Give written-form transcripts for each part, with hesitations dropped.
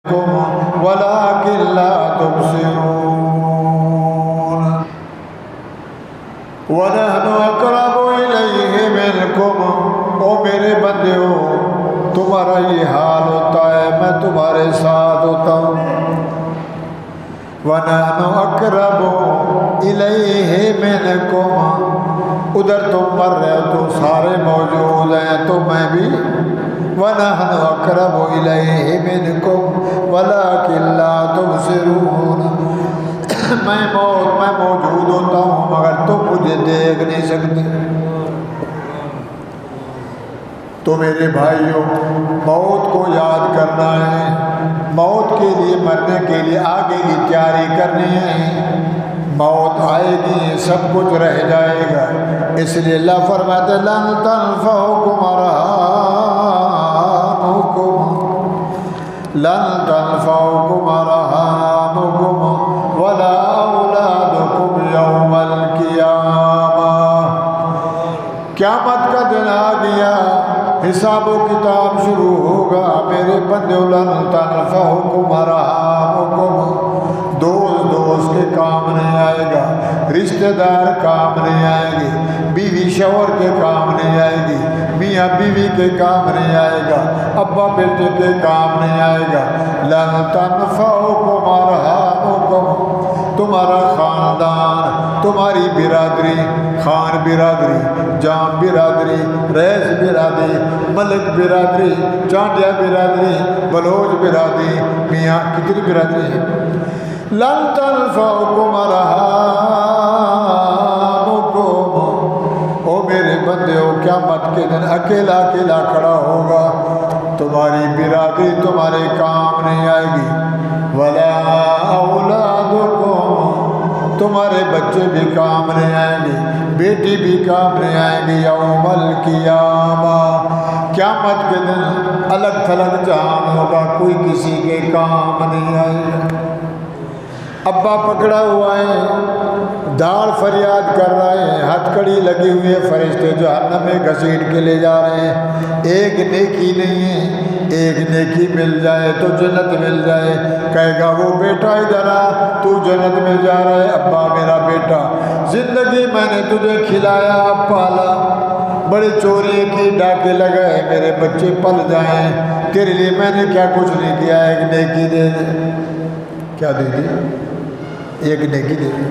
ولكن لا تبصرون ونحن اقرب الیہ منکم، او میرے بندیو تمہارا یہ حال ہوتا ہے، میں تمہارے ساتھ ہوتا ہوں۔ وَنَحْنُ أَقْرَبُ إِلَيْهِ مِنْكُمْ، ادھر تم مر رہے ہو تو سارے موجود ہیں تو میں بھی۔ وَنَحْنُ أَقْرَبُ إِلَيْهِ مِنْكُمْ وَلَكِنْ لَا تُبْصِرُونَ، میں موجود ہوتا ہوں مگر تم مجھے دیکھ نہیں سکتے۔ تو میرے بھائیوں، موت کو یاد کرنا ہے، موت کے لیے، مرنے کے لیے آگے کی تیاری کرنی ہے۔ موت آئے گی، سب کچھ رہ جائے گا، اس لیے اللہ فرماتے لن تنفعکم ارحامکم، لن تنفعکم ارحامکم ولا اولادکم یوم القیامہ۔ قیامت کا دن آ گیا، حساب و کتاب شروع ہوگا۔ میرے بندے لن تنفعکم ارحامکم، دوست کے کام نہیں آئے گا، رشتہ دار کام نہیں آئے گی، بیوی شوہر کے کام نہیں آئے گی، میاں بیوی کے کام نہیں آئے گا، ابا بیٹے کے کام نہیں آئے گا۔ لن تنفعکم ارحامکم، تمہارا خاندان، تمہاری برادری، خان برادری، جام برادری، ریس برادری، ملک برادری، چانڈیا برادری، بلوچ برادری، میاں کتنی برادری ہے؟ لن تنفعکم ارحامکم، او میرے بندیو قیامت کے دن اکیلا اکیلا کھڑا ہوگا، تمہاری برادری تمہارے کام نہیں آئے گی۔ ولا اولادکم، تمہارے بچے بھی کام نہیں آئیں گے، بیٹی بھی کام نہیں آئیں گی۔ یوم القیامہ، قیامت کے دن الگ تھلگ جہان ہوگا، کوئی کسی کے کام نہیں آئے گا۔ ابا پکڑا ہوا ہے، داڑ فریاد کر رہے ہیں، ہتھ کڑی لگی ہوئی ہے، فرشتے جہنم میں گھسیٹ کے لے جا رہے ہیں۔ ایک نیکی نہیں ہے، ایک نیکی مل جائے تو جنت مل جائے، کہے گا وہ بیٹا ادھر آ، تو جنت میں جا رہا ہے۔ ابا میرا بیٹا، زندگی میں نے تجھے کھلایا پالا، بڑی چوری کی، ڈاکے لگائے، میرے بچے پل جائیں، تیرے لیے میں نے کیا کچھ نہیں کیا، ایک نیکی دے دے۔ کیا دے دی؟ ایک نیکی دے دی۔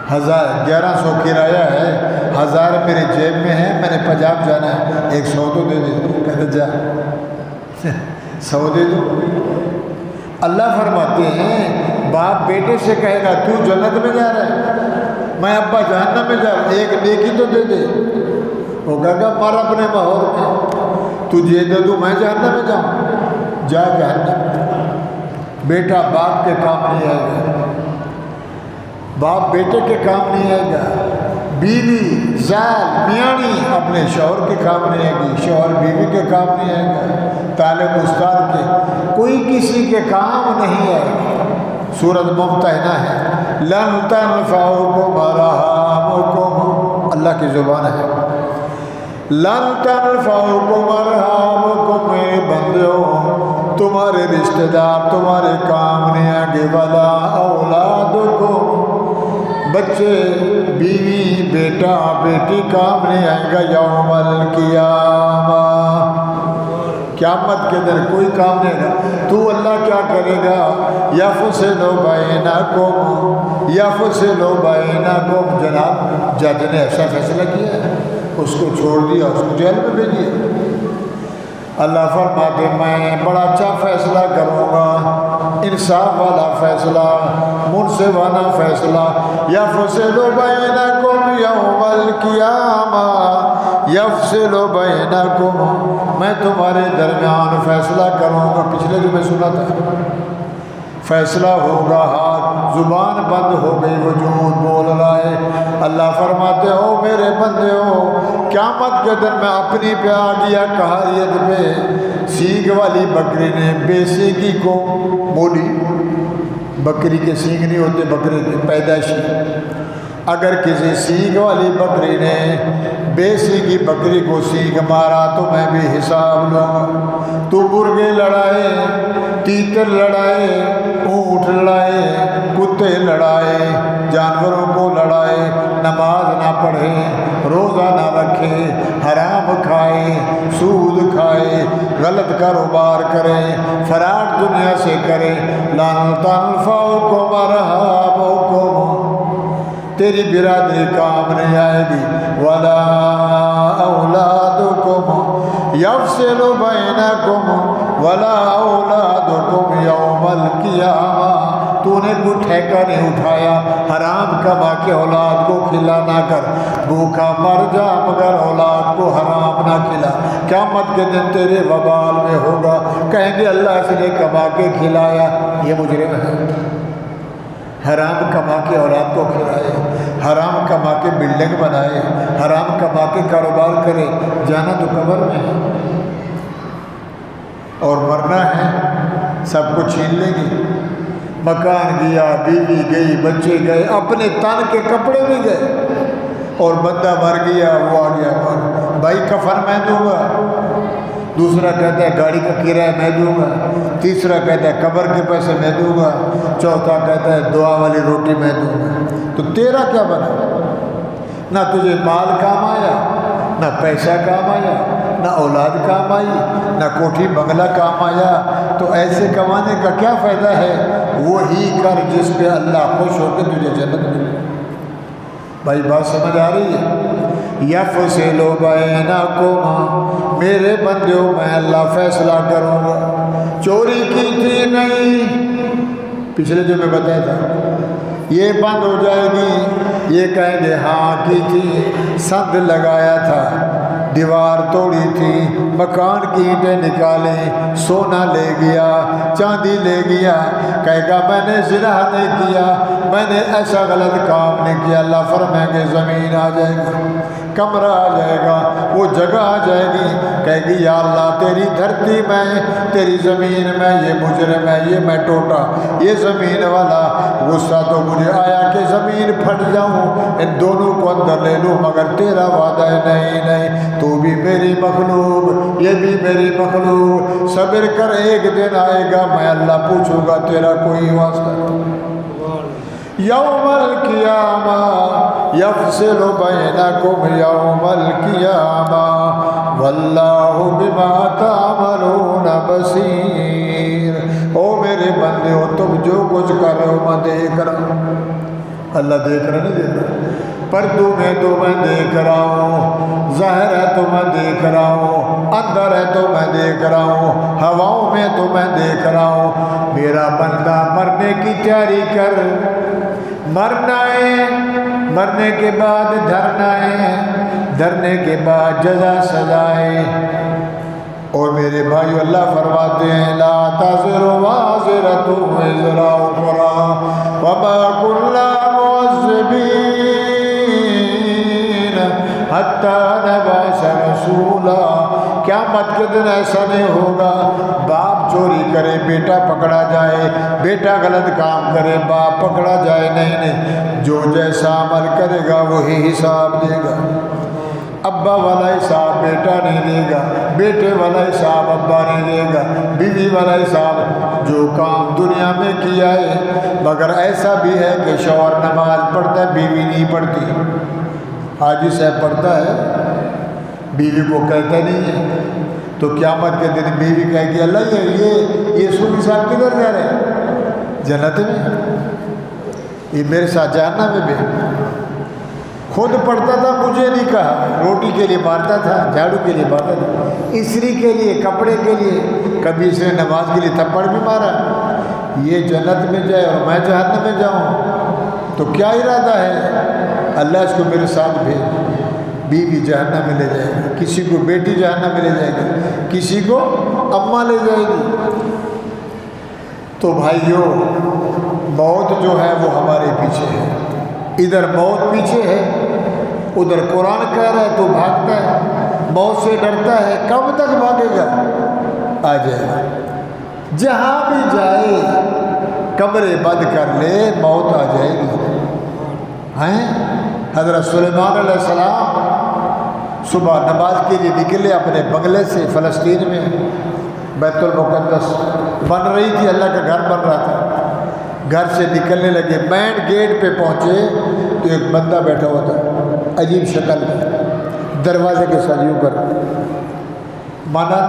1100 کرایہ ہے، 1000 میرے جیب میں ہے، میں نے پنجاب جانا ہے، 100 تو دے دے۔ کہتے جا 100 دے دو۔ اللہ فرماتے ہیں باپ بیٹے سے کہے گا تو جنت میں جا رہا ہے، میں ابا جہنم میں جا رہا ہوں، ایک نیکی تو دے دے۔ وہ کہے گا مر اپنے ماحول میں، تجھے دے دوں میں جہنم میں جاؤں، جا جہنم میں۔ بیٹا باپ کے کام نہیں آئے گا، باپ بیٹے کے کام نہیں آئے گا، بیوی زال میانی اپنے شوہر کے کام نہیں آئے گی، شوہر بیوی کے کام نہیں آئے گا، طالب استاد کے، کوئی کسی کے کام نہیں آئے گا۔ سورۃ ممتحنہ ہے، لن تنفعکم ارحامکم، اللہ کی زبان ہے، لن تنفعکم ارحامکم، میرے بندیوں تمہارے رشتہ دار تمہارے کام نہیں آئیں گے۔ ولا اولادکم، بچے بیوی بیٹا بیٹی کام نہیں آئیں گا۔ یوم القیامہ، قیامت کے دن کوئی کام نہیں گا۔ تو اللہ کیا کرے گا؟ یفصل بینکم، یفصل بینکم، جناب جج نے ایسا فیصلہ کیا ہے، اس کو چھوڑ دیا، اس کو جیل میں بھیج دیا۔ اللہ فرماتے میں بڑا اچھا فیصلہ کروں گا، انصاف والا فیصلہ، منصفانہ فیصلہ۔ یفصل بینکم یوم القیامہ، یفصل بینکم، میں تمہارے درمیان فیصلہ کروں گا۔ پچھلے جو میں سنا تھا، فیصلہ ہوگا، ہاتھ زبان بند ہو گئی، وجود بول رہا ہے۔ اللہ فرماتے ہو میرے بندے ہو، قیامت کے دن میں اپنی پہ آ گیا قہریت پہ۔ سینگ والی بکری نے بے سینگی کو بولی، بکری کے سینگ نہیں ہوتے، بکری کے پیدائشی، اگر کسی سینگ والی بکری نے بے سینگی بکری کو سینگ مارا تو میں بھی حساب لوں گا۔ تو مرغے لڑائے تیتر لڑائے، اونٹ لڑائے، کتے لڑائے، جانوروں کو لڑائے، نماز نہ پڑھے، روزہ نہ رکھے، حرام کھائے، سود کھائے، غلط کاروبار کرے، فراڈ دنیا سے کرے، لن تنفعکم ارحامکم، تیری برادری کام نہیں آئے گی، ولا اولادکم یفصل بینکم ولا اولادکم یوم القیامہ، تو نے کوئی ٹھیکہ نہیں اٹھایا، حرام کما کے اولاد کو کھلا نہ کر، بھوکا مر جا مگر اولاد کو حرام نہ کھلا، قیامت کے دن تیرے وبال میں ہوگا، کہیں گے اللہ اس نے کما کے کھلایا، یہ مجرم ہے، حرام کما کے اولاد کو کھلائے، حرام کما کے بلڈنگ بنائے، حرام کما کے کاروبار کرے، جانا تو قبر میں ہے اور مرنا ہے، سب کو چھین لیں گے، مکان گیا، بیوی گئی، بچے گئے، اپنے تن کے کپڑے بھی گئے، اور بندہ مر گیا، وہ آ گیا مر، بھائی کفن میں دوں گا، دوسرا کہتا ہے گاڑی کا کرایہ میں دوں گا، تیسرا کہتا ہے قبر کے پیسے میں دوں گا، چوتھا کہتا ہے دعا والی روٹی میں دوں گا، تو تیرا کیا بنا؟ نہ تجھے مال کام آیا، نہ پیسہ کام آیا، نہ اولاد کام آئی، نہ کوٹھی بنگلہ کام آیا، تو ایسے کمانے کا کیا فائدہ ہے؟ وہی کر جس پہ اللہ خوش ہو کے تجھے جنت ملے۔ بھائی بات سمجھ آ رہی ہے؟ یفصل بینکم، میرے بندیوں میں اللہ فیصلہ کروں گا، چوری کی تھی نہیں، پچھلے جو میں بتایا تھا، یہ بند ہو جائے گی، یہ کہیں گے ہاں کی تھی، سد لگایا تھا، دیوار توڑی تھی، مکان کی اینٹیں نکالیں، سونا لے گیا، چاندی لے گیا، کہے گا میں نے زنا نہیں کیا، میں نے ایسا غلط کام نہیں کیا، اللہ فرمائیں گے زمین آ جائے گی، کمرہ آ جائے گا، وہ جگہ آ جائے گی، کہے گی یا اللہ تیری دھرتی میں، تیری زمین میں، یہ مجرم ہے، یہ میں ٹوٹا، یہ زمین والا، غصہ تو مجھے آیا کہ زمین پھٹ جاؤں، ان دونوں کو اندر لے لوں، مگر تیرا وعدہ ہے نہیں نہیں، تو بھی میری مخلوق، یہ بھی میری مخلوق، صبر کر، ایک دن آئے گا میں اللہ پوچھوں گا تیرا کوئی واسطہ نہیں۔ یوم القیامہ یفصل بینکم یوم القیامہ واللہ بما تعملون بصیر، او میرے بندے ہو تم جو کچھ کر رہے ہو میں دیکھ رہا ہوں، اللہ دیکھ رہا نہیں دیکھ رہا، پردوں میں تو میں دیکھ رہا ہوں، ظاہر ہے تو میں دیکھ رہا ہوں، اندر ہے تو میں دیکھ رہا ہوں، ہواؤں میں تو میں دیکھ رہا ہوں، میرا بندہ مرنے کی تیاری کر، مرنا ہے، مرنے کے بعد دھرنا ہے، دھرنے کے بعد جزا سزائے، اور میرے بھائیو اللہ فرماتے ہیں لا تزر وازرۃ وزر اخرى وما كنا معذبین حتی نبعث رسولا، قیامت کے دن ایسا نہیں ہوگا باپ چوری کرے بیٹا پکڑا جائے، بیٹا غلط کام کرے باپ پکڑا جائے، نہیں نہیں، جو جیسا عمل کرے گا وہی حساب دے گا، ابا والا حساب بیٹا نہیں دے گا، بیٹے والا حساب ابا نہیں دے گا، بیوی والا حساب، جو کام دنیا میں کیا ہے، مگر ایسا بھی ہے کہ شوہر نماز پڑھتا ہے بیوی نہیں پڑھتی، حاجی صاحب پڑھتا ہے بیوی کو کہتا نہیں ہے، تو قیامت کے دن بیوی کہے گی اللہ یہ سونی صاحب کدھر جا رہے ہیں؟ جنت میں، یہ میرے ساتھ جہنم میں بھی، خود پڑھتا تھا مجھے نہیں کہا، روٹی کے لیے مارتا تھا، جھاڑو کے لیے مارتا تھا، استری کے لیے، کپڑے کے لیے، کبھی اس نے نماز کے لیے تھپڑ بھی مارا، یہ جنت میں جائے اور میں جہنم میں جاؤں، تو کیا ارادہ ہے؟ اللہ اس کو میرے ساتھ بھیج، بیوی جہنم میں لے جائے گی، کسی کو بیٹی جہنم میں لے جائے گی، کسی کو اماں لے جائے گی، تو بھائیو موت جو ہے وہ ہمارے پیچھے ہے، ادھر موت پیچھے ہے، ادھر قرآن کہہ رہا ہے تو بھاگتا ہے، موت سے ڈرتا ہے، کب تک بھاگے گا؟ آ جائے گا، جہاں بھی جائے کمرے بند کر لے موت آ جائے گی، ہیں؟ حضرت سلیمان علیہ السلام صبح نماز کے لیے نکلے اپنے بنگلے سے فلسطین میں، بیت المقدس بن رہی تھی، اللہ کا گھر بن رہا تھا، گھر سے نکلنے لگے، مین گیٹ پہ پہنچے تو ایک بندہ بیٹھا ہوا تھا عجیب شکل میں، دروازے کے ساتھ یوں کر، مانا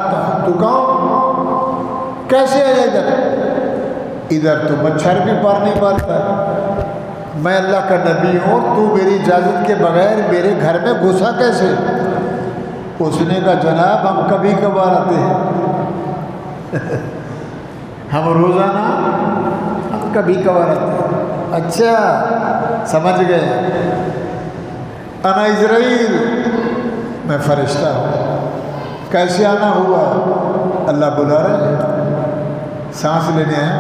تو کہاں کیسے آیا ادھر تو مچھر بھی پر نہیں مارتا، میں اللہ کا نبی ہوں، تو میری اجازت کے بغیر میرے گھر میں گھسا کیسے؟ اس نے کہا جناب ہم کبھی کبھار آتے ہیں ہم روزانہ ہم کبھی کبھار آتے ہیں۔ اچھا سمجھ گئے، انا اسرائیل، میں فرشتہ ہوں۔ کیسے آنا ہوا؟ اللہ بلا رہے ہیں، سانس لینے ہیں،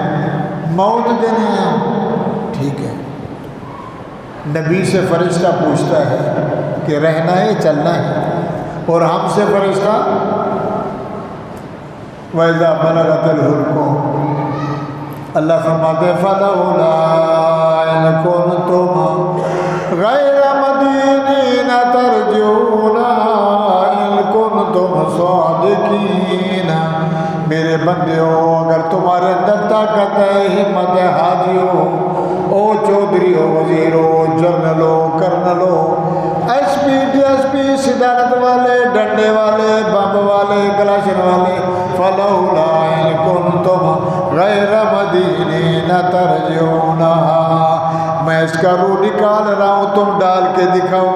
موت دینے ہیں، ٹھیک ہے۔ نبی سے فرشتہ پوچھتا ہے کہ رہنا ہے چلنا ہے، اور ہم سے فرشتہ وَإِذَا بَلَغَتِ الْحُلْقُمْ، اللہ فرماتے ہیں فَلَوْلَا إِن كُنتُمْ غَيْرَ مَدِينِينَ تَرْجُونَهَا إِن كُنتُمْ صَادِقِينَ، میرے بندیوں اگر تمہارے اندر طاقت ہے، ہمت ہے، حاجی ہو، او چودھری ہو، وزیر ہو، جنرل ہو، کرنل ہو، S P D S P, صدارت والے، ڈنڈے والے، بم والے، کلاشن والے، فلولا ان کنتم غیر مدینین ترجونہا، میں اس کا روح نکال رہا ہوں، تم ڈال کے دکھاؤ،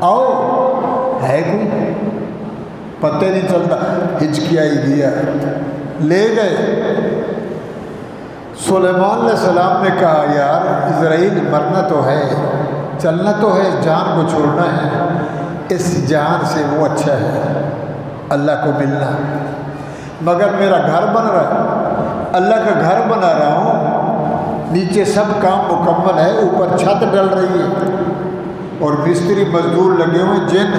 آؤ، ہے کوئی؟ پتہ نہیں چلتا، ہچکیائی دیا، لے گئے۔ سلیمان علیہ السلام نے کہا یار اسرائیل مرنا تو ہے، چلنا تو ہے، جان کو چھوڑنا ہے، اس جان سے وہ اچھا ہے اللہ کو ملنا، مگر میرا گھر بن رہا ہے، اللہ کا گھر بنا رہا ہوں، نیچے سب کام مکمل ہے، اوپر چھت ڈل رہی ہے، اور مستری مزدور لگے ہوئے، جن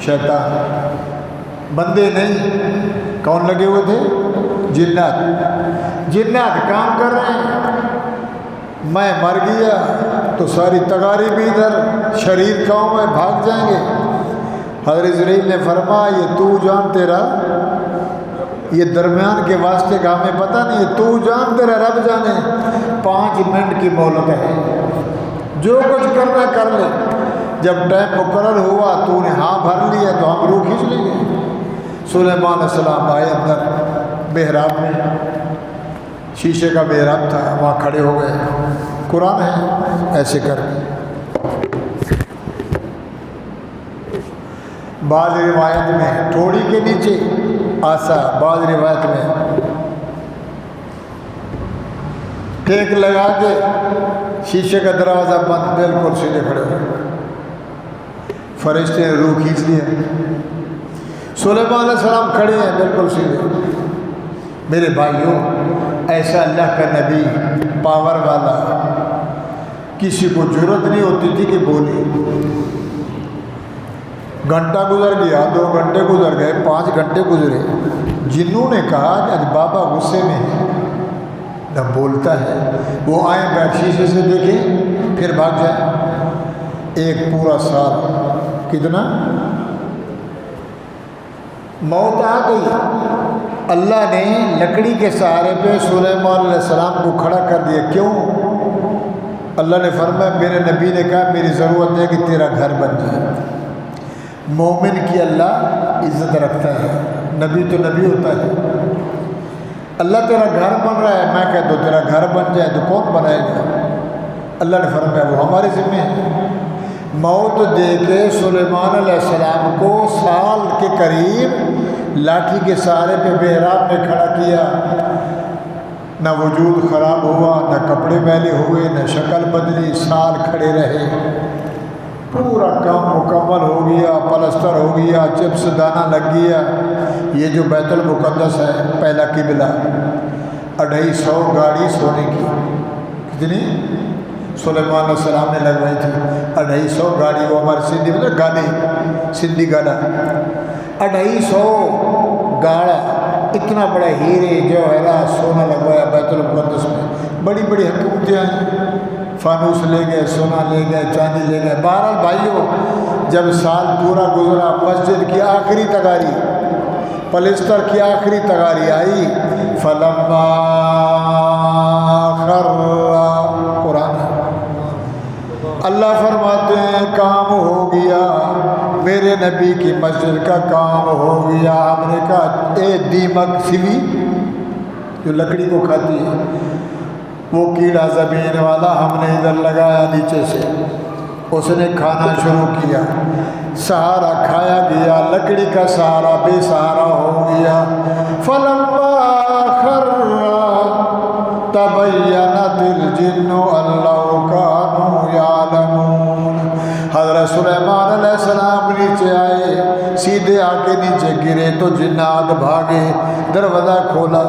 شیطان، بندے نہیں، کون لگے ہوئے تھے؟ جنات، جنات کام کر رہے ہیں، میں مر گیا تو ساری تغاری بھی ادھر، شریر قوم میں بھاگ جائیں گے۔ حضرت اسرائیل نے فرمایا یہ تو جان تیرا، یہ درمیان کے واسطے کا ہمیں پتہ نہیں ہے، تو جان تیرا رب جانے، 5 منٹ کی مہلت ہے، جو کچھ کرنا کر لے، جب ٹائم مقرر ہوا تو نے ہاں بھر لیا تو ہم روح کھینچ لیں گے۔ سلیمان علیہ السلام آئے اندر محراب میں، شیشے کا محراب تھا، وہاں کھڑے ہو گئے، قرآن ہے ایسے کر کے، بعض روایت میں تھوڑی کے نیچے آسا، بعض روایت میں ٹیک لگا کے شیشے کا دروازہ بند، بالکل سیدھے کھڑے ہوئے، فرشتے نے روح کھینچ لیا، سلیمان علیہ السلام کھڑے ہیں بالکل سیدھے۔ میرے بھائیوں ایسا اللہ کا نبی پاور والا، کسی کو ضرورت نہیں ہوتی تھی کہ بولے، گھنٹہ گزر گیا، 2 گھنٹے گزر گئے، 5 گھنٹے گزرے، جنہوں نے کہا کہ آج بابا غصے میں ہے، نہ بولتا ہے، وہ آئیں بیٹھ شیشے سے دیکھیں پھر بھاگ جائیں، 1 پورا سال، کتنا؟ موت آ گئی، اللہ نے لکڑی کے سہارے پہ سلیمان علیہ السلام کو کھڑا کر دیا، کیوں؟ اللہ نے فرمایا میرے نبی نے کہا میری ضرورت ہے کہ تیرا گھر بن جائے، مومن کی اللہ عزت رکھتا ہے، نبی تو نبی ہوتا ہے، اللہ تیرا گھر بن رہا ہے، میں کہتا ہوں تیرا گھر بن جائے تو کون بنائے گا؟ اللہ نے فرمایا وہ ہمارے ذمہ ہے۔ موت دے کے سلیمان علیہ السلام کو سال کے قریب لاٹھی کے سہارے پہ محراب میں کھڑا کیا، نہ وجود خراب ہوا، نہ کپڑے میلے ہوئے، نہ شکل بدلی، سال کھڑے رہے، پورا کام مکمل ہو گیا، پلستر ہو گیا، چپس دانہ لگ گیا۔ یہ جو بیت المقدس ہے پہلا قبلہ، 250 گاڑی سونے کی، کتنی؟ سلیمان علیہ السلام نے لگوائی تھی 250 گاڑی، وہ ہمارے سندھی میں گاڑی، سندھی گاڑا، 250 گاڑا، اتنا بڑا ہیرے جواہرات سونا لگوایا بیت المقدس میں، بڑی بڑی حکومتیں آئیں، فانوس لے گئے، سونا لے گئے، چاندی لے گئے۔ بہرحال بھائیوں جب سال پورا گزرا، مسجد کی آخری تغاری پلستر کی آخری تغاری آئی، فلما خر، قرآن اللہ فرماتے ہیں کام ہو گیا، میرے نبی کی مسجد کا کام ہو گیا۔ ہم نے کہا اے دیمک سوی جو لکڑی کو کھاتی ہے، وہ کیڑا زمین والا ہم نے ادھر لگایا نیچے سے، اس نے کھانا شروع کیا، سہارا کھایا گیا، لکڑی کا سہارا بے سہارا ہو گیا۔ فلما خر تبینت الجن ان لو کانوا یعلمون، حضرت سلیمان علیہ السلام نیچے آئے، سیدھے آ کے نیچے گرے تو جنات بھاگے، دروازہ کھولا،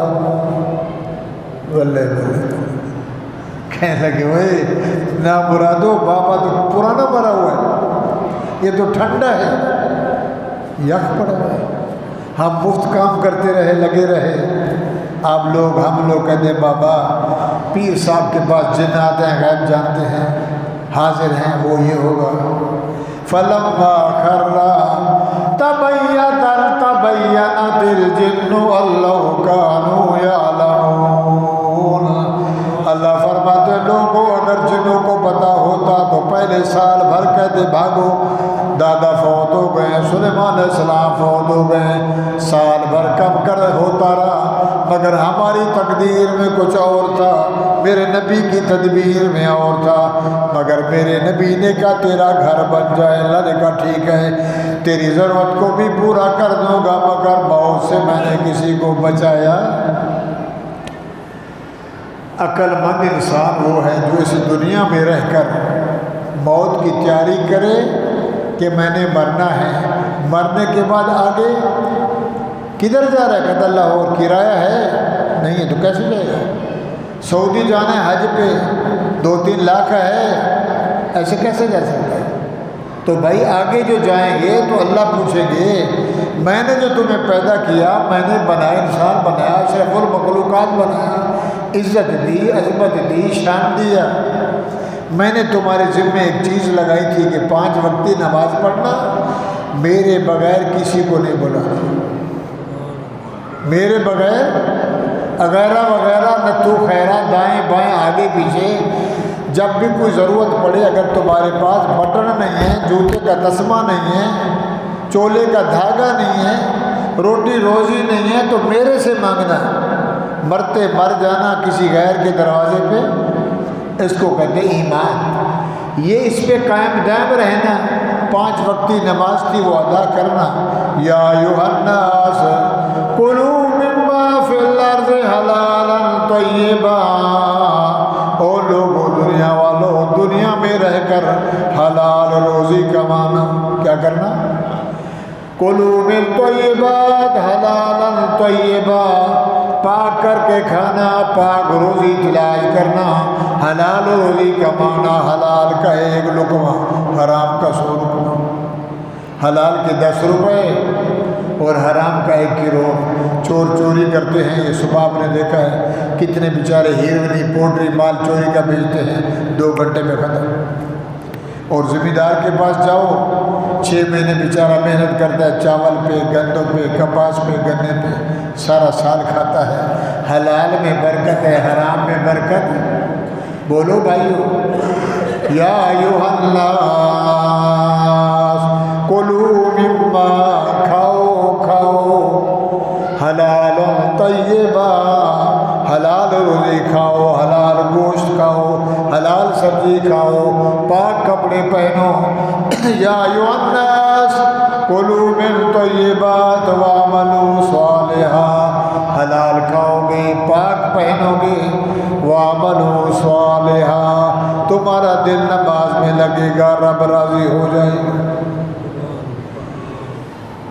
بلے بلے کہنے لگے وہ نا مرادو بابا تو پرانا مرا ہوا ہے، یہ تو ٹھنڈا ہے، یخ پڑا ہوا ہے، ہم مفت کام کرتے رہے، لگے رہے، آپ لوگ ہم لوگ کہتے ہیں بابا پیر صاحب کے پاس جن آتے ہیں، غیب جانتے ہیں، حاضر ہیں، وہ یہ ہوگا۔ فلما خر تبینت الجن ان لو کانوا یعلمون، اللہ فرماتے لوگوں اگر جنوں کو پتا ہوتا تو پہلے سال بھر کہتے بھاگو، دادا فوت ہو گئے، سلیمان علیہ السلام فوت ہو گئے، سال بھر کم کر ہوتا رہا، مگر ہماری تقدیر میں کچھ اور تھا، میرے نبی کی تدبیر میں اور تھا، مگر میرے نبی نے کہا تیرا گھر بن جائے، اللہ نے کہا ٹھیک ہے، تیری ضرورت کو بھی پورا کر دوں گا، مگر موت سے میں نے کسی کو بچایا۔ عقل مند انسان وہ ہے جو اس دنیا میں رہ کر موت کی تیاری کرے کہ میں نے مرنا ہے، مرنے کے بعد آگے کدھر جا رہا ہے، کہتا اللہ اور کرایہ ہے نہیں ہے تو کیسے جائے گا، سعودی جانا ہے حج پہ 2-3 لاکھ ہے، ایسے کیسے جا سکتا ہے؟ تو بھائی آگے جو جائیں گے تو اللہ پوچھیں گے میں نے جو تمہیں پیدا کیا، میں نے بنایا، انسان بنایا، اشرف المخلوقات بنایا، عزت دی، عظمت دی، شان دیا، میں نے تمہارے ذمے ایک چیز لگائی تھی کہ 5 وقتی نماز پڑھنا، میرے بغیر کسی کو نہیں بلانا، میرے بغیر اغیرہ وغیرہ نہ تو خیرہ، دائیں بائیں آگے پیچھے، جب بھی کوئی ضرورت پڑے، اگر تمہارے پاس بٹن نہیں ہے، جوتے کا تسمہ نہیں ہے، چولے کا دھاگا نہیں ہے، روٹی روزی نہیں ہے، تو میرے سے مانگنا، مرتے مر جانا کسی غیر کے دروازے پہ، اس کو کہتے ایمان، یہ اس پہ قائم دائم رہنا، 5 وقتی نماز تھی وہ ادا کرنا، یا ایھا الناس کلوا مما فی الارض حلالا طیبا، او لوگو دنیا والو، دنیا میں رہ کر حلال روزی کمانا، کیا کرنا، کلوا من طیبات حلالا طیبا، پاک کر کے کھانا، پاک روزی تلاش کرنا، حلال روزی کمانا، حلال کا 1 لقمہ، حرام کا 100 لقمہ، حلال کے 10 روپے اور حرام کا 1 کروڑ۔ چور چوری کرتے ہیں، یہ صبح آپ نے دیکھا ہے کتنے بیچارے ہیروینی پوڈری مال چوری کا بیچتے ہیں، 2 گھنٹے میں ختم۔ اور زمیندار کے پاس جاؤ، 6 مہینے بیچارہ محنت کرتا ہے، چاول پہ، گندوں پہ، کپاس پہ، گنے پہ، سارا سال کھاتا ہے۔ حلال میں برکت ہے، حرام میں برکت، بولو بھائیو، یا ایھا الناس کلوا مما، کھاؤ حلال طیبا، حلال روزی کھاؤ، حلال گوشت کھاؤ، حلال سبزی کھاؤ، پاک کپڑے پہنو، یا ایھا الناس کلوا من طیبات واعملوا صالحا، حلال کھاؤ گے، پاک پہنو گے، واعملوا صالحا، تمہارا دل نماز میں لگے گا، رب راضی ہو جائے گا۔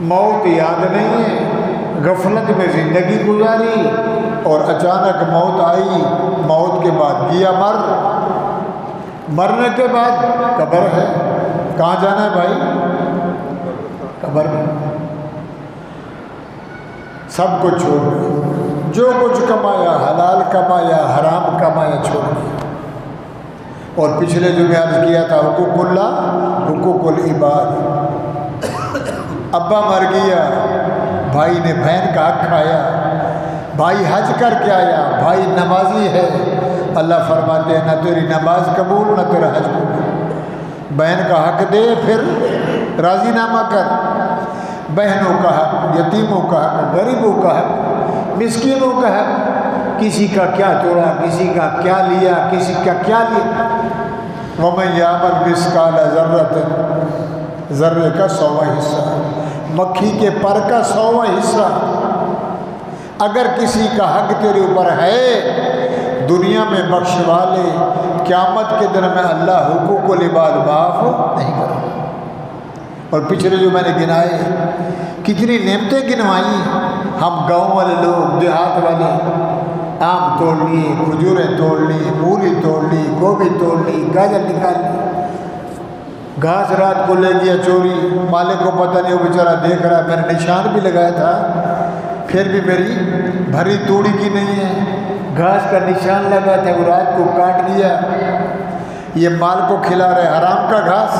موت یاد نہیں ہے، غفلت میں زندگی گزاری اور اچانک موت آئی، موت کے بعد گیا مرنے کے بعد قبر ہے، کہاں جانا ہے بھائی؟ قبر میں۔ سب کچھ چھوڑ دیا، جو کچھ کمایا، حلال کمایا، حرام کمایا، چھوڑ دیا۔ اور پچھلے جو میں عرض کیا تھا، حقوق اللہ، حقوق العباد، ابا مر گیا، بھائی نے بہن کا حق کھایا، بھائی حج کر کے آیا، بھائی نمازی ہے، اللہ فرماتے ہیں نہ تیری نماز قبول نہ تیرا حج قبول۔ بہن کا حق دے، پھر راضی نامہ کر، بہنوں کا حق، یتیموں کا حق، غریبوں کا حق، مسکینوں کا حق، کسی کا کیا توڑا، کسی کا کیا لیا، کسی کا کیا لیا۔ وَمَن يَعْمَلْ مِثْقَالَ ذَرَّةٍ، ذرے کا 100واں حصہ، مکھی کے پر کا 100واں حصہ۔ اگر کسی کا حق تیرے اوپر ہے دنیا میں بخشوا لے، قیامت کے دن میں اللہ حقوق و لباد معاف نہیں کرے۔ اور پچھلے جو میں نے گنائے کتنی نعمتیں گنوائی، ہم گاؤں والے لوگ، دیہات والے، آم توڑ لیے، کھجوریں توڑ لی، مولی توڑ لی، گوبھی توڑ لی، گاجر نکال لی، گھاس رات کو لے گیا چوری، مالک کو پتہ نہیں، وہ بیچارہ دیکھ رہا ہے، میں نے نشان بھی لگایا تھا، پھر بھی میری بھری توڑی کی نہیں ہے، گھاس کا نشان لگا تھا، وہ رات کو کاٹ لیا، یہ مال کو کھلا رہے حرام کا گھاس،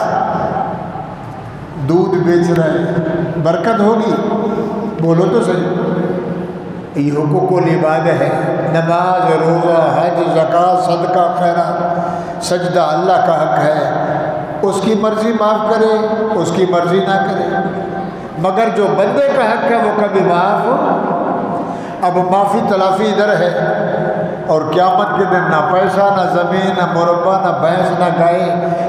دودھ بیچ رہے، برکت ہوگی؟ بولو تو صحیح۔ یہ حقوق و لباد ہے، نماز، روزہ، حج، زکوٰۃ، صدقہ، خیرات، سجدہ اللہ کا حق ہے، اس کی مرضی معاف کرے، اس کی مرضی نہ کرے، مگر جو بندے کا حق ہے وہ کبھی معاف۔ اب معافی تلافی ادھر ہے، اور قیامت کے دن نہ پیسہ، نہ زمین، نہ مربع، نہ بھینس، نہ گائے،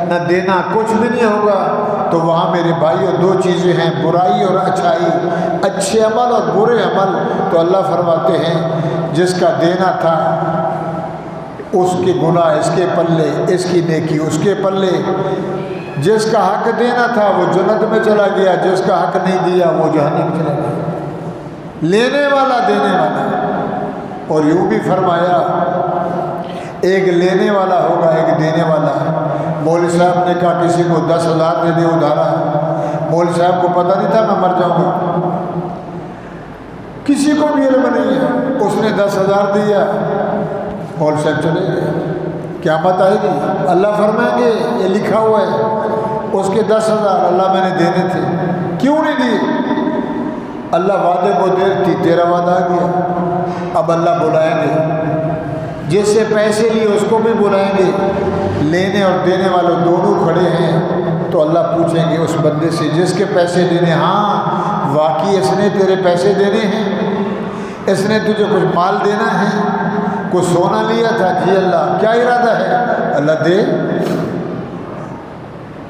نہ دینا، کچھ بھی نہیں ہوگا۔ تو وہاں میرے بھائیوں دو چیزیں ہیں، برائی اور اچھائی، اچھے عمل اور برے عمل۔ تو اللہ فرماتے ہیں جس کا دینا تھا اس کے گناہ اس کے پلے، اس کی نیکی اس کے پلے، جس کا حق دینا تھا وہ جنت میں چلا گیا، جس کا حق نہیں دیا وہ جہنم میں چلا گیا۔ لینے والا دینے والا۔ اور یوں بھی فرمایا ایک لینے والا ہوگا، ایک دینے والا۔ مولوی صاحب نے کہا کسی کو 10,000 دے دے ادھارا، مولوی صاحب کو پتہ نہیں تھا میں مر جاؤں گا، کسی کو بھی علم نہیں ہے، اس نے 10,000 دیا، مولوی صاحب چلے گئے۔ قیامت آئے گی، اللہ فرمائیں گے یہ لکھا ہوا ہے اس کے 10,000 اللہ میں نے دینے تھے، کیوں نہیں دیے؟ اللہ وعدے کو دیر تھی، تیرا وعدہ آ گیا۔ اب اللہ بلائیں گے، جس سے پیسے لیے اس کو بھی بلائیں گے، لینے اور دینے والوں دونوں کھڑے ہیں، تو اللہ پوچھیں گے اس بندے سے جس کے پیسے دینے، ہاں واقعی اس نے تیرے پیسے دینے ہیں، اس نے تجھے کچھ مال دینا ہے، کچھ سونا لیا تھا؟ جی اللہ، کیا ارادہ ہے؟ اللہ دے۔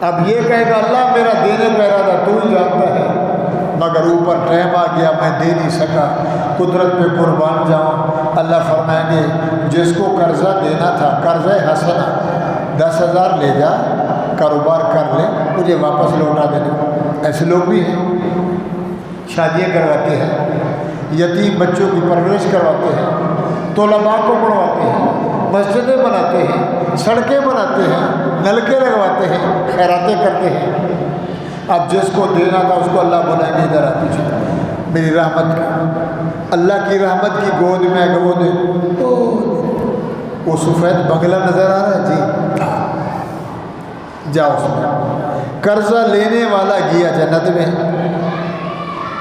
اب یہ کہے گا اللہ میرا دینے کا ارادہ تو ہی جانتا ہے، مگر اوپر ٹائم آ گیا میں دے نہیں سکا، قدرت پہ قربان جاؤں۔ اللہ فرمائیں گے جس کو قرضہ دینا تھا، قرضہ حسنہ، 10,000 لے جا، کاروبار کر لے، مجھے واپس لوٹا دینا۔ ایسے لوگ بھی ہیں، شادیاں کرواتے ہیں، یتیم بچوں کی پرورش کرواتے ہیں، طلباء کو پڑھواتے ہیں، مسجدیں بناتے ہیں، سڑکیں بناتے ہیں، نلکے لگواتے ہیں، خیراتیں کرتے ہیں۔ اب جس کو دینا تھا اس کو اللہ بلائیں گے ادھر آ پیچھے، میری رحمت کا، اللہ کی رحمت کی گود میں اگر وہ دے، وہ سفید بنگلہ نظر آ رہا ہے، جی جاؤ اس میں۔ قرضہ لینے والا گیا جنت میں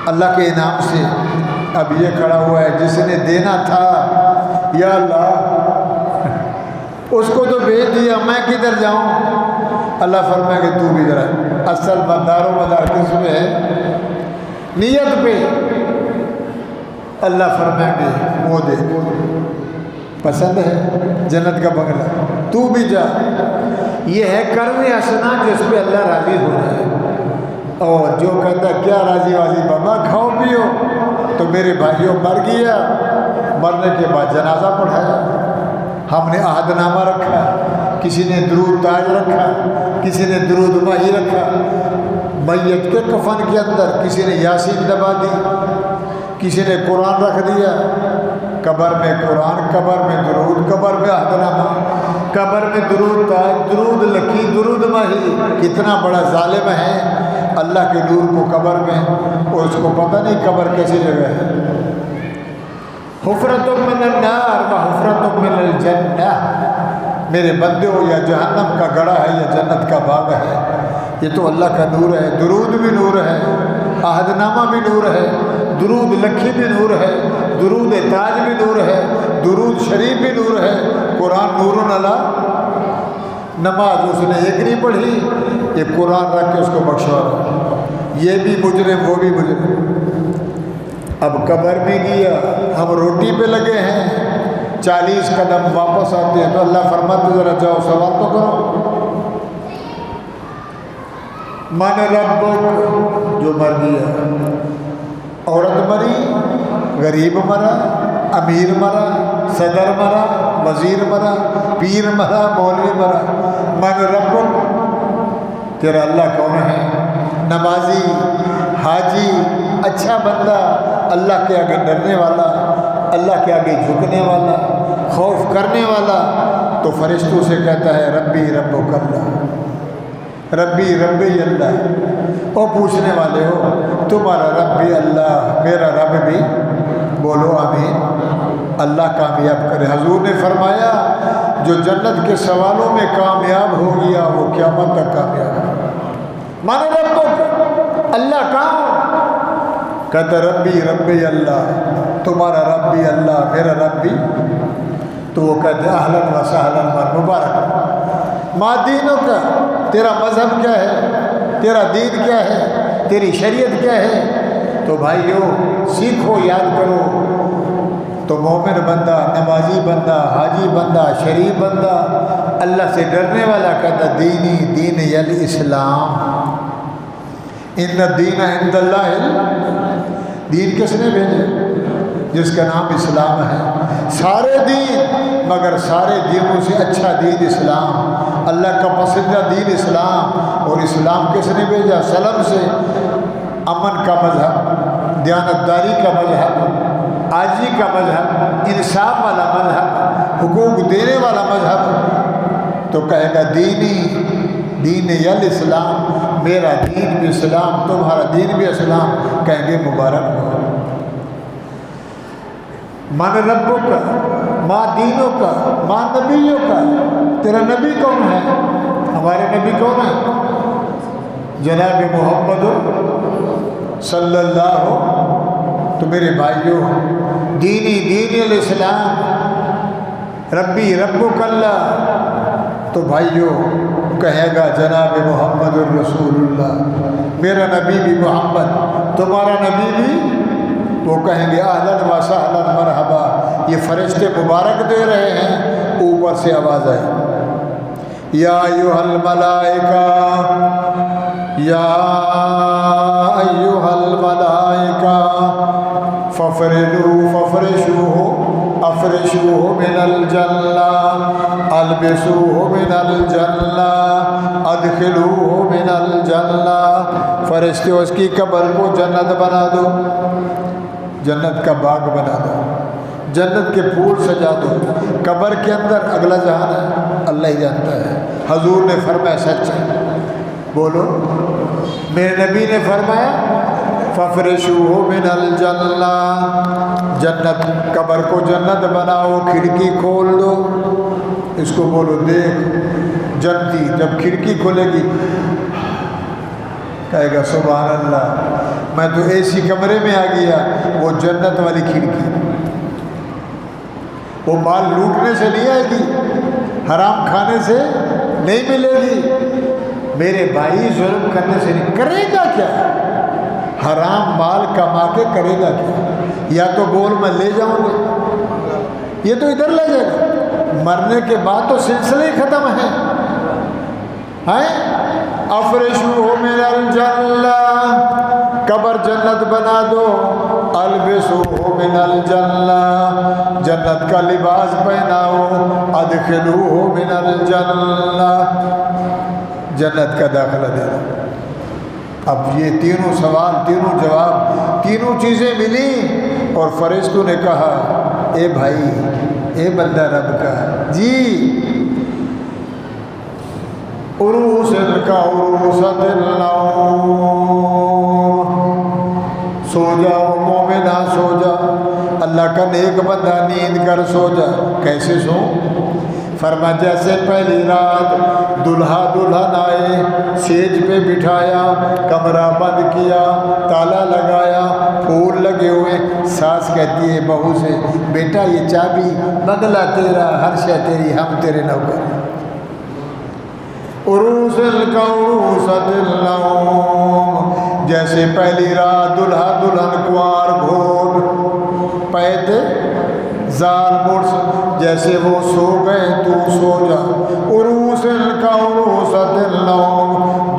اللہ کے انعام سے۔ اب یہ کھڑا ہوا ہے جس نے دینا تھا، یا اللہ اس کو تو بھیج دیا، میں کدھر جاؤں؟ اللہ فرمائے کہ تو بھی ذرا، اصل مدار و مدار کس پہ ہے؟ نیت پہ۔ اللہ فرمائے گے وہ دے، پسند ہے جنت کا بنگلہ، تو بھی جا۔ یہ ہے قرض حسنہ جس پہ اللہ راضی ہو جائے۔ اور جو کہتا ہے کیا راضی واضی بابا کھاؤ پیو، تو میرے بھائیوں مر گیا، مرنے کے بعد جنازہ پڑھایا، ہم نے عہد نامہ رکھا، کسی نے درود تاج رکھا، کسی نے درود ماہی رکھا، میت کے کفن کے اندر کسی نے یاسین دبا دی، کسی نے قرآن رکھ دیا، قبر میں قرآن، قبر میں درود، قبر میں عہد نامہ، قبر میں درود تاج، درود لکی، درود ماہی۔ کتنا بڑا ظالم ہے اللہ کے نور کو قبر میں، اور اس کو پتہ نہیں قبر کیسی جگہ ہے۔ حفرۃ من النار و حفرۃ من الجنہ، میرے بندے ہو یا جہنم کا گڑھا ہے یا جنت کا باغ ہے، یہ تو اللہ کا نور ہے۔ درود بھی نور ہے، عہد نامہ بھی نور ہے، درود لکھی بھی نور ہے، درود تاج بھی نور ہے، درود شریف بھی نور ہے، قرآن نور علی۔ نماز اس نے ایک نہیں پڑھی، یہ قرآن رکھ کے اس کو بخشوا رہا، یہ بھی مجرم وہ بھی مجرم۔ اب قبر بھی گیا، ہم روٹی پہ لگے ہیں، 40 قدم واپس آتے ہیں تو اللہ فرماتے ذرا جاؤ سوال تو کرو، من ربک، جو مر گیا، عورت مری، غریب مرا، امیر مرا، صدر مرا، وزیر مرا، پیر مرا، مولوی مرا، من ربک، تیرا اللہ کون ہے؟ نمازی، حاجی، اچھا بندہ، اللہ کے آگے ڈرنے والا، اللہ کے آگے جھکنے والا، خوف کرنے والا، تو فرشتوں سے کہتا ہے ربی ربک اللہ، ربی ربی اللہ۔ اور پوچھنے والے ہو تمہارا رب بھی اللہ، میرا رب بھی، بولو آمین، اللہ کامیاب کرے۔ حضور نے فرمایا جو جنت کے سوالوں میں کامیاب ہو گیا وہ قیامت تک کامیاب ہے۔ مانے رب اللہ کہاں؟ کہتا ربی ربی اللہ، تمہارا رب بھی اللہ، میرا رب بھی، تو وہ کہتے اہلاً و سہلاً مبارک۔ ما دینوں کا، تیرا مذہب کیا ہے، تیرا دین کیا ہے، تیری شریعت کیا ہے؟ تو بھائیو سیکھو، یاد کرو، تو مومن بندہ، نمازی بندہ، حاجی بندہ، شریف بندہ، اللہ سے ڈرنے والا کہتا دینی دین الاسلام، ان الدین عند اللہ، دین کس نے بھیجے؟ جس کا نام اسلام ہے۔ سارے دین، مگر سارے دینوں سے اچھا دین اسلام، اللہ کا پسندیدہ دین اسلام۔ اور اسلام کس نے بھیجا؟ سلم سے، امن کا مذہب، دیانتداری کا مذہب، عاجزی کا مذہب، انصاف والا مذہب، حقوق دینے والا مذہب۔ تو کہے گا دینی دین الاسلام، میرا دین بھی اسلام، تمہارا دین بھی اسلام، کہیں گے مبارک ہو۔ من ربوں کا، ماں دینوں کا، ماں نبیوں کا، تیرا نبی کون ہے؟ ہمارے نبی کون ہے؟ جناب محمد صلی اللہ۔ تو میرے بھائیوں دینی دین الاسلام، ربی ربک اللہ، تو بھائیوں کہے گا جناب محمد الرسول اللہ، میرا نبی بھی محمد، تمہارا نبی بھی، وہ کہیں گے اہلاً و سہلاً مرحبا۔ یہ فرشتے مبارک دے رہے ہیں، اوپر سے آواز آئی یا ایھا الملائکہ، یا ایھا الملائکہ ففرشوہ من الجنہ، البسوہ من الجنہ، ادخلوہ من الجنہ۔ فرشتے اس کی قبر کو جنت بنا دو، جنت کا باغ بنا دو، جنت کے پھول سجا دو۔ قبر کے اندر اگلا جہان ہے، اللہ ہی جانتا ہے۔ حضور نے فرمایا سچ ہے، بولو، میرے نبی نے فرمایا ففرشوہ من الجنہ، جنت، قبر کو جنت بناؤ، کھڑکی کھول دو، اس کو بولو دیکھ جنتی، جب کھڑکی کھولے گی کہے گا سبحان اللہ، میں تو ایسی کمرے میں آ گیا، وہ جنت والی کھڑکی، وہ مال لوٹنے سے نہیں آئے گی، حرام کھانے سے نہیں ملے گی، میرے بھائی ظلم کرنے سے نہیں، کرے گا کیا؟ حرام مال کما کے کرے گا کیا؟ یا تو بول میں لے جاؤں گا، یہ تو ادھر لے جائے گا، مرنے کے بعد تو سلسلہ ہی ختم ہے۔ افرشوہ من الجنہ، قبر جنت بنا دو، البسوہ من الجنہ، جنت کا لباس پہناؤ، ادخلوہ من الجنہ، جنت کا داخلہ دے دو۔ اب یہ تینوں سوال، تینوں جواب، تینوں چیزیں ملی، اور فرشتوں نے کہا اے بھائی، اے بندہ رب کا، جی عروس کا عروس النوم، سو جاؤ مومنہ سو جا، اللہ کا نیک بندہ نیند کر سو جا۔ کیسے سو؟ فرما جیسے پہلی رات دلہا دلہن آئے، سیج پہ بٹھایا، کمرہ بند کیا، تالا لگایا، پھول لگے ہوئے، ساس کہتی ہے بہو سے بیٹا یہ چابی بنگلہ تیرا، ہر شے تیری، ہم تیرے نوکر۔ عروس القعوسۃ النوم، جیسے پہلی رات دلہا دلہن کوار گھوٹ پیتے زال مرس، جیسے وہ سو گئے تو سو جا۔ عروس القعوسۃ النوم،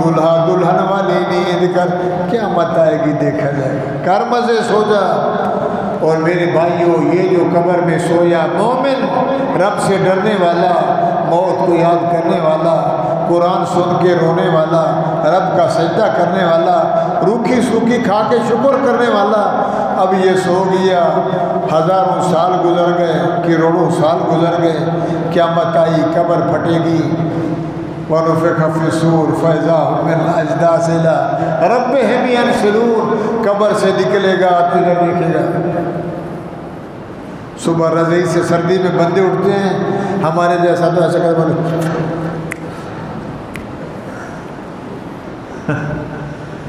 دلہا دلہن والی نیند کر، کیا مت آئے گی دیکھا جائے گا، کر مزے سو جا۔ اور میرے بھائیوں یہ جو قبر میں سویا مومن، رب سے ڈرنے والا، موت کو یاد کرنے والا، قرآن سن کے رونے والا، رب کا سجدہ کرنے والا، روکھی سوکھی کھا کے شکر کرنے والا، اب یہ سو گیا، ہزاروں سال گزر گئے، کروڑوں سال گزر گئے، قیامت آئی، قبر پھٹے گی، وَنُفِخَ فِي الصُّورِ فَإِذَا هُم مِّنَ الْأَجْدَاثِ إِلَىٰ رَبِّهِمْ يَنْسِلُونَ، قبر سے نکلے گا تو ادھر دیکھے گا۔ صبح رضائی سے سردی میں بندے اٹھتے ہیں، ہمارے جیسا تو ایسا کرتے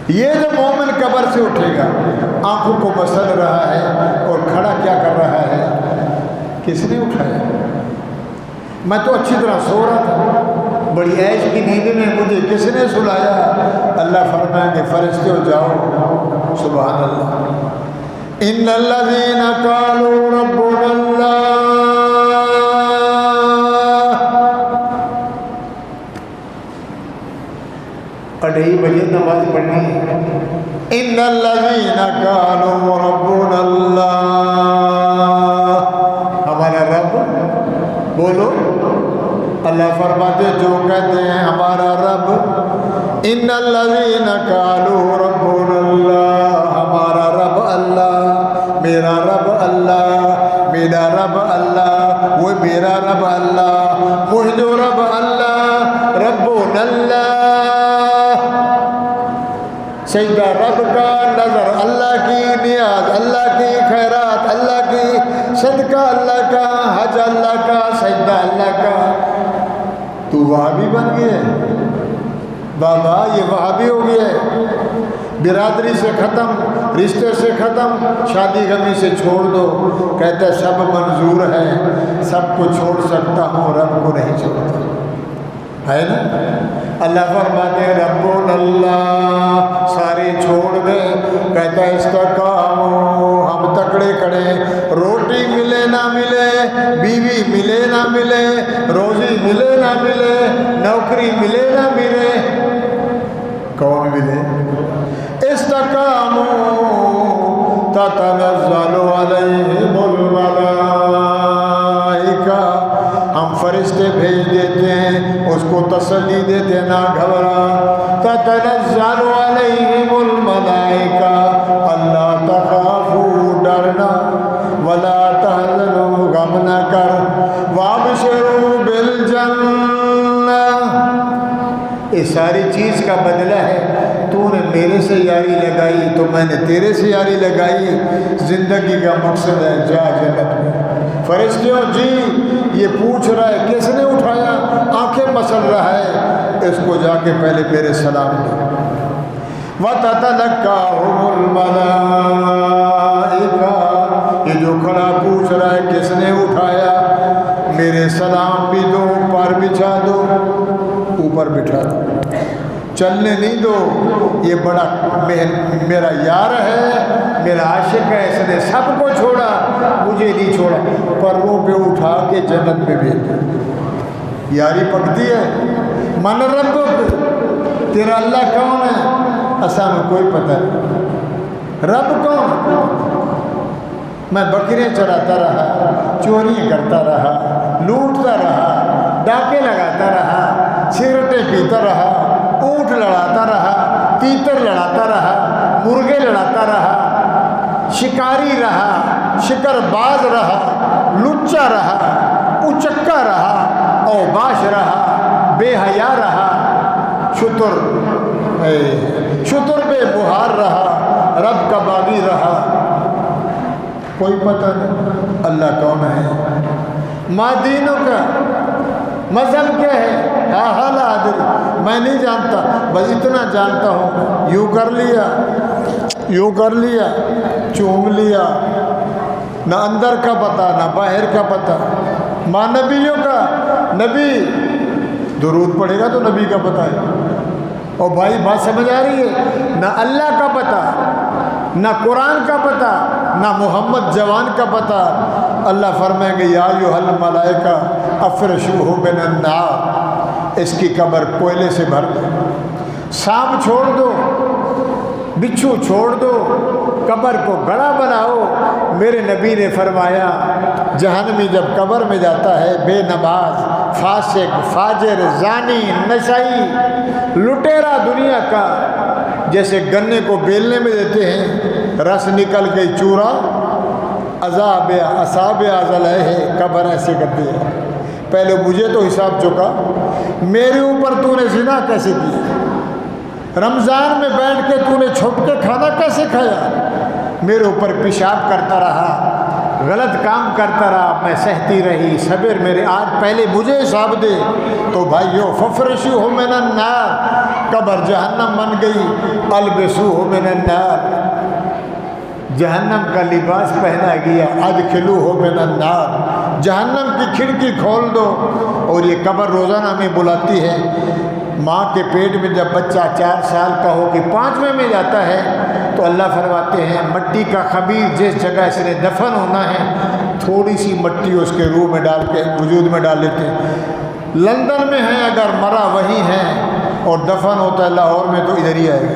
یہ جو مومن قبر سے اٹھے گا، آنکھوں کو مسل رہا ہے اور کھڑا کیا کر رہا ہے، کس نے اٹھایا؟ میں تو اچھی طرح سو رہا تھا، بڑی عیش کی نیند میں مجھے کس نے سلایا؟ اللہ فرمائیں گے فرشتے ہو جاؤ، سبحان اللہ، ان الذین قالوا ربنا اللہ، اڑھائی بجے نماز پڑھنی ہے، ان الذین قالوا ربنا اللہ، ہمارا رب، بولو اللہ فرماتے جو کہتے ہیں ہمارا رب، ان الذین قالوا ربنا اللہ، ہمارا رب اللہ، میرا رب اللہ، میرا رب اللہ، وہ میرا رب اللہ، مجھو رب اللہ، ربنا اللہ، سجدہ رب کا، نظر اللہ کی، نیاز اللہ کی، خیرات اللہ کی، صدقہ اللہ کا، حج اللہ کا، سجدہ اللہ کا۔ تو وہابی بن گئے بابا، یہ وہابی ہو گیا، برادری سے ختم، رشتے سے ختم، شادی غمی سے چھوڑ دو، کہتا ہے سب منظور ہے، سب کو چھوڑ سکتا ہوں، رب کو نہیں چھوڑتا، ہے نا؟ اللہ فرماتے ہیں ربنا اللہ، سارے چھوڑ دے، کہتا ہے استقاموا، ہم تکڑے کھڑے، روٹی ملے نہ ملے، بیوی ملے نہ ملے، روزی ملے نہ ملے، نوکری ملے نہ ملے، کون ملے؟ استقاموا تتنزل علیہم الملائکہ، ہم فرشتے بھیج دیتے ہیں، اس کو تسلی دیتے نہ گھبرا، تتنزل علیہم الملائکہ، اللہ تخافوا، ڈرنا، ولا تحزنوا، غم نہ کر، وابشروا بالجنہ، اس ساری چیز کا بدلہ ہے، تو نے میرے سے یاری لگائی تو میں نے تیرے سے یاری لگائی، زندگی کا مقصد ہے جا جنت میں۔ فرشتوں جی یہ پوچھ رہا ہے کس نے اٹھایا، آنکھیں مسل رہا ہے، اس کو جا کے پہلے میرے سلام دو۔ وَتَتَلَقَّاهُمُ الْمَلَائِکَةُ، یہ جو کھڑا پوچھ رہا ہے کس نے اٹھایا، میرے سلام بھی دو، پر بچھا دو، اوپر بٹھا دو، چلنے نہیں دو، یہ بڑا میرا یار ہے، میرا عاشق ہے، اس نے سب کو چھوڑا، مجھے نہیں چھوڑا، پروں پہ اٹھا کے جنت میں بھیج دو۔ یاری پکتی ہے، من ربک، تیرا اللہ کون ہے؟ اسانو کوئی پتہ نہیں، رب کون؟ میں بکریاں چراتا رہا، چوریاں کرتا رہا، لوٹتا رہا، ڈاکے لگاتا رہا، سگریٹیں پیتا رہا، اونٹ لڑاتا رہا، تیتر لڑاتا رہا، مرغے لڑاتا رہا، شکاری رہا، شکر باز رہا، لچا رہا، اچکا رہا، اوباش رہا، بے حیا رہا، شتر بے بہار رہا، رب کا باغی رہا، کوئی پتہ نہیں اللہ کون ہے۔ ما دینوں کا، مذہب کیا ہے؟ ہاں ہاں لا ادری، میں نہیں جانتا، بس اتنا جانتا ہوں، یوں کر لیا، یوں کر لیا، چوم لیا، نہ اندر کا پتہ نہ باہر کا پتہ۔ ماں نبیوں کا نبی درود پڑھے گا تو نبی کا پتہ ہے۔ اور بھائی بات سمجھ آ رہی ہے؟ نہ اللہ کا پتہ، نہ قرآن کا پتہ، نہ محمد جوان کا پتہ۔ اللہ فرمائیں گے یا ایھا الملائکہ افرشوہ من النار، اس کی قبر کوئلے سے بھر دو، سانپ چھوڑ دو، بچھو چھوڑ دو، قبر کو گڑھا بناؤ۔ میرے نبی نے فرمایا جہنمی جب قبر میں جاتا ہے، بے نماز، فاسق، فاجر، زانی، نشائی، لٹیرا دنیا کا، جیسے گنے کو بیلنے میں دیتے ہیں رس نکل گئی چورا، عذاب اصحاب ازلہ ہے، قبر ایسے کرتی ہے، پہلے مجھے تو حساب چکا، میرے اوپر تو نے زنا کیسے کیا، رمضان میں بیٹھ کے تو نے چھپ کے کھانا کیسے کھایا، میرے اوپر پیشاب کرتا رہا، غلط کام کرتا رہا، میں سہتی رہی، صبر میرے، آج پہلے مجھے حساب دے۔ تو بھائیو ففرشوہ من النار، قبر جہنم بن گئی، البسوہ من النار، جہنم کا لباس پہنا گیا، ادخلوہ من النار، جہنم کی کھڑکی کھول دو۔ اور یہ قبر روزانہ ہمیں بلاتی ہے۔ ماں کے پیٹ میں جب بچہ 4 سال کا ہو کے 5ویں میں جاتا ہے تو اللہ فرماتے ہیں مٹی کا خمیر جس جگہ اس نے دفن ہونا ہے، تھوڑی سی مٹی اس کے روح میں ڈال کے وجود میں ڈال لیتے ہیں۔ لندن میں ہے اگر مرا وہیں ہے، اور دفن ہوتا ہے لاہور میں تو ادھر ہی آئے گا۔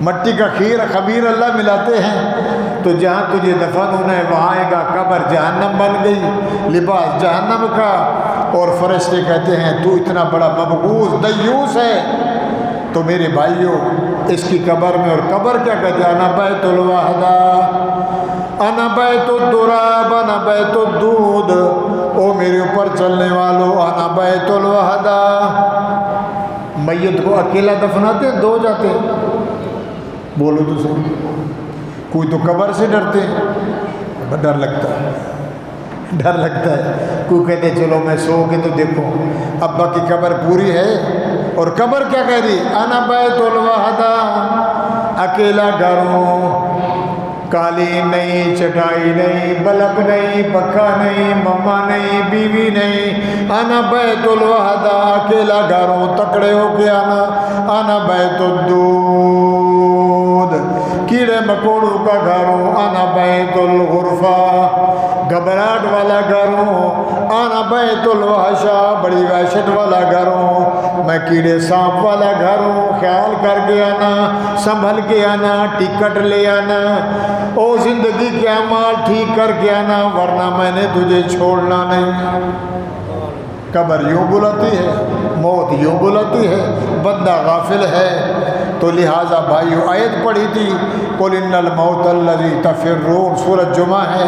مٹی کا خمیر اللہ ملاتے ہیں، تو جہاں تجھے دفن ہونا ہے وہاں آئے گا۔ قبر جہنم بن گئی، لباس جہنم کا، اور فرشتے کہتے ہیں تو اتنا بڑا مبغوث دیوس ہے۔ تو میرے بھائیوں اس کی قبر میں، اور قبر کیا کہتے ہیں، انا بیت الوحدہ، انا بیت الدراب، انا بیت الدود، او میرے اوپر چلنے والوں، انا بیت الوحدہ۔ میت کو اکیلا دفناتے ہیں، 2 جاتے ہیں؟ بولو تو صحیح، کوئی تو قبر سے ڈرتے ہیں، ڈر لگتا ہے، ڈر لگتا ہے، کوئی کہتے چلو میں سو کے تو دیکھو ابا کی قبر پوری ہے۔ اور قبر کیا کہہ رہی، انا بیت الوحدہ، اکیلا گھر ہوں، قالین نہیں، چٹائی نہیں، بلب نہیں، پکا نہیں، مما نہیں، بیوی نہیں، انا بیت الوحدہ، اکیلا گھر ہوں، تکڑے ہو کے آنا۔ انا بیت الدود، کیڑے مکوڑوں کا گھر ہوں، انا بیت الغرفہ، گھبراہٹ والا گھر ہوں، انا بیت الوحشہ، بڑی وحشت والا گھر ہوں، میں کیڑے سانپ والا گھر ہوں، خیال کر کے آنا، سنبھل کے آنا، ٹکٹ لے آنا، او زندگی کے اعمال ٹھیک کر کے آنا، ورنہ میں نے تجھے چھوڑنا نہیں۔ قبر یوں بلاتی ہے، موت یوں بلاتی ہے، بندہ غافل ہے۔ تو لہٰذا بھائیو آیت پڑھی تھی قل ان الموت الذی تفرون، سورۃ جمعہ ہے،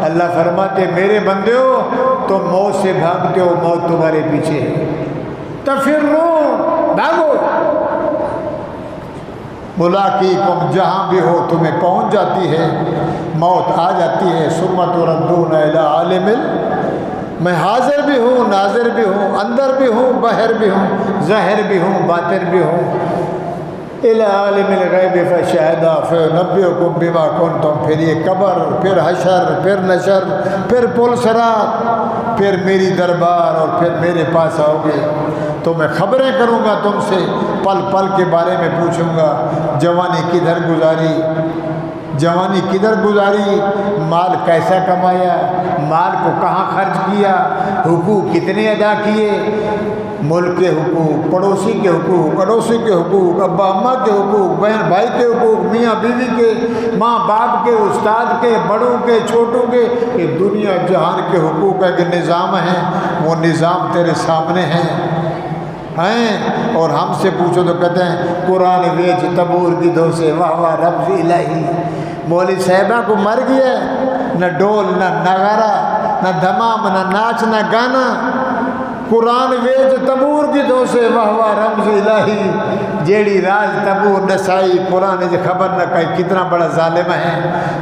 اللہ فرماتے میرے بندیو تم موت سے بھاگتے ہو، موت تمہارے پیچھے ہے، تفرون، بھاگو، ملاقیکم، جہاں بھی ہو تمہیں پہنچ جاتی ہے، موت آ جاتی ہے۔ ثم تردون الی عالم میں حاضر بھی ہوں، ناظر بھی ہوں، اندر بھی ہوں، باہر بھی ہوں، ظاہر بھی ہوں، باطن بھی ہوں، الی عالم الغیب فشہد فینبئکم بما کنتم، پھر یہ قبر، پھر حشر، پھر نشر، پھر پل صراط، پھر میری دربار، اور پھر میرے پاس آؤ گے تو میں خبریں کروں گا تم سے، پل پل کے بارے میں پوچھوں گا، جوانی کدھر گزاری، جوانی کدھر گزاری، مال کیسا کمایا، مال کو کہاں خرچ کیا، حقوق کتنے ادا کیے، ملک کے حقوق، پڑوسی کے حقوق، اڑوسی کے حقوق، ابا اماں کے حقوق، بہن بھائی کے حقوق، میاں بیوی کے، ماں باپ کے، استاد کے، بڑوں کے، چھوٹوں کے، یہ دنیا جہان کے حقوق ہے کہ نظام ہے، وہ نظام تیرے سامنے ہیں۔ اور ہم سے پوچھو تو کہتے ہیں قرآن ویچ تبور کی دو سے واہ واہ رمز الہی، مولوی صاحبہ کو مر گیا، نہ ڈول، نہ نغارہ، نہ دھمام، نہ ناچ، نہ گانا، قرآن ویچ تبور کی دو سے واہ واہ رمز الہی، جیڑی راج تبور نسائی، قرآن سے خبر نہ کہیں کتنا بڑا ظالم ہے،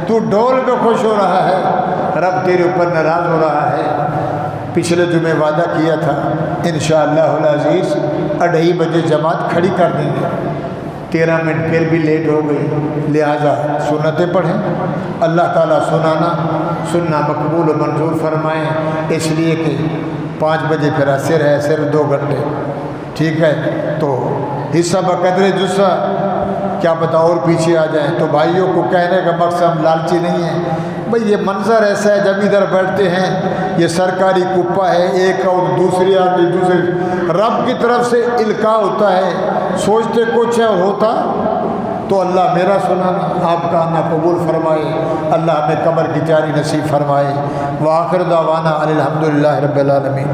تو ڈول پہ خوش ہو رہا ہے، رب تیرے اوپر ناراض ہو رہا ہے۔ پچھلے جمعے وعدہ کیا تھا انشاءاللہ العزیز 2:30 بجے جماعت کھڑی کر دیں گے، 13 منٹ پھر بھی لیٹ ہو گئی، لہٰذا سنتیں پڑھیں۔ اللہ تعالیٰ سننا مقبول و منظور فرمائیں، اس لیے کہ 5 بجے پھر عصر ہے، صرف 2 گھنٹے، ٹھیک ہے؟ تو حصہ بقدر جسہ، کیا پتہ اور پیچھے آ جائیں۔ تو بھائیوں کو کہنے کا مقصد ہم لالچی نہیں ہیں بھئی، یہ منظر ایسا ہے جب ادھر بیٹھتے ہیں، یہ سرکاری کپا ہے، ایک اور دوسری آدمی دوسری، رب کی طرف سے القاء ہوتا ہے، سوچتے کچھ ہے ہوتا تو اللہ میرا سنانا آپ کا آنا قبول فرمائے، اللہ ہمیں قبر کی تیاری نصیب فرمائے۔ وآخر دعوانا الحمدللہ رب العالمین۔